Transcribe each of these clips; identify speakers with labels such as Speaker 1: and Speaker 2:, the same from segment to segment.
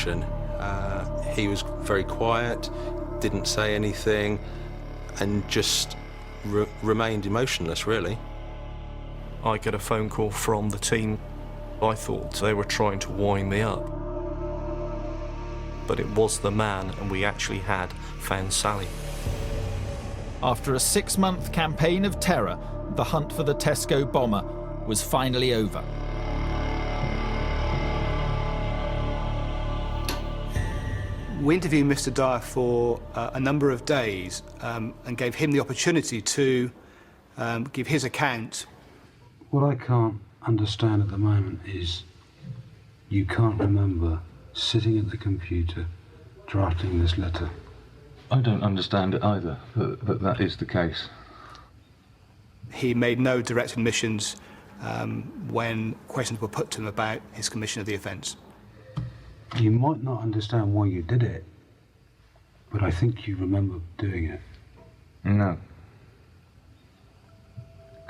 Speaker 1: motivation. He was very quiet, didn't say anything, and just remained emotionless, really.
Speaker 2: I get a phone call from the team. I thought they were trying to wind me up. But it was the man, and we actually had found Sally.
Speaker 3: After a 6-month campaign of terror, the hunt for the Tesco Bomber was finally over.
Speaker 4: We interviewed Mr. Dyer for a number of days and gave him the opportunity to give his account.
Speaker 5: What I can't understand at the moment is you can't remember sitting at the computer drafting this letter.
Speaker 6: I don't understand it either, but that is the case.
Speaker 4: He made no direct admissions when questions were put to him about his commission of the offence.
Speaker 5: You might not understand why you did it, but I think you remember doing it.
Speaker 6: No.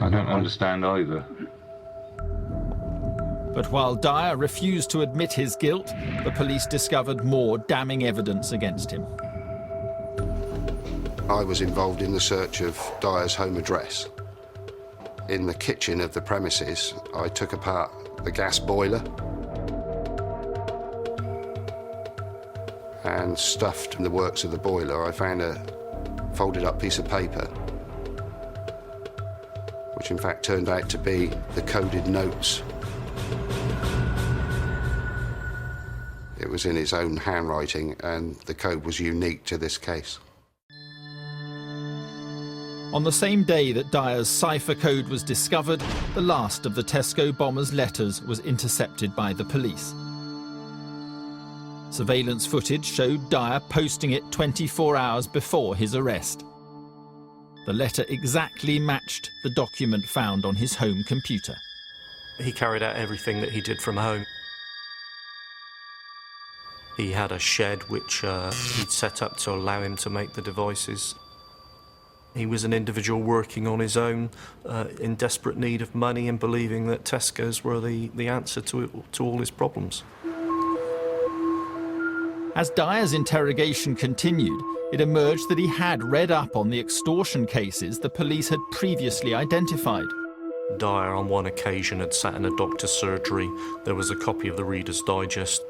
Speaker 6: I don't understand either.
Speaker 3: But while Dyer refused to admit his guilt, the police discovered more damning evidence against him.
Speaker 7: I was involved in the search of Dyer's home address. In the kitchen of the premises, I took apart the gas boiler and stuffed in the works of the boiler. I found a folded up piece of paper, which in fact turned out to be the coded notes. It was in his own handwriting, and the code was unique to this case.
Speaker 3: On the same day that Dyer's cipher code was discovered, the last of the Tesco Bomber's letters was intercepted by the police. Surveillance footage showed Dyer posting it 24 hours before his arrest. The letter exactly matched the document found on his home computer.
Speaker 2: He carried out everything that he did from home. He had a shed which he'd set up to allow him to make the devices. He was an individual working on his own, in desperate need of money and believing that Tesco's were the answer to all his problems.
Speaker 3: As Dyer's interrogation continued, it emerged that he had read up on the extortion cases the police had previously identified.
Speaker 2: Dyer, on one occasion, had sat in a doctor's surgery. There was a copy of the Reader's Digest,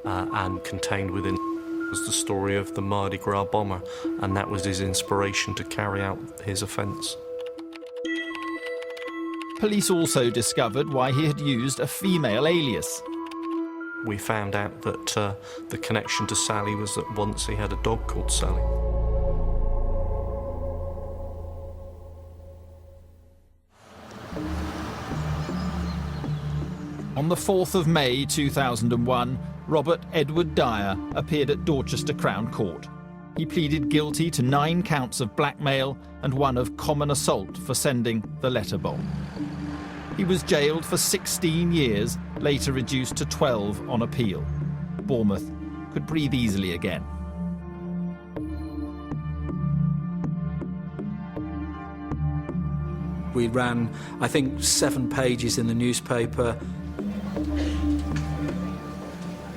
Speaker 2: and contained within was the story of the Mardi Gras bomber, and that was his inspiration to carry out his offence.
Speaker 3: Police also discovered why he had used a female alias.
Speaker 2: We found out that the connection to Sally was that once he had a dog called Sally.
Speaker 3: On the 4th of May 2001, Robert Edward Dyer appeared at Dorchester Crown Court. He pleaded guilty to 9 counts of blackmail and 1 of common assault for sending the letter bomb. He was jailed for 16 years, later reduced to 12 on appeal. Bournemouth could breathe easily again.
Speaker 8: We ran, I think, 7 pages in the newspaper.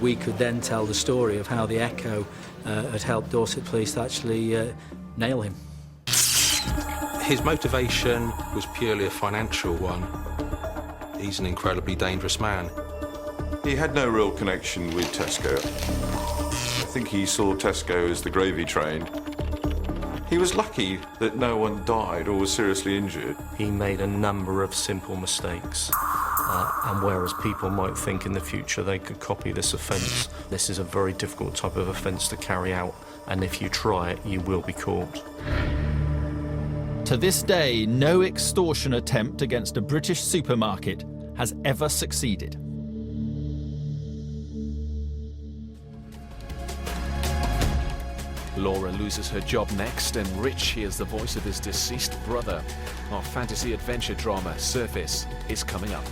Speaker 8: We could then tell the story of how the Echo had helped Dorset Police actually nail him.
Speaker 1: His motivation was purely a financial one. He's an incredibly dangerous man.
Speaker 9: He had no real connection with Tesco. I think he saw Tesco as the gravy train. He was lucky that no one died or was seriously injured.
Speaker 2: He made a number of simple mistakes. And whereas people might think in the future they could copy this offence, this is a very difficult type of offence to carry out, and if you try it, you will be caught.
Speaker 3: To this day, no extortion attempt against a British supermarket has ever succeeded.
Speaker 10: Laura loses her job next, and Rich hears the voice of his deceased brother. Our fantasy adventure drama, Surface, is coming up.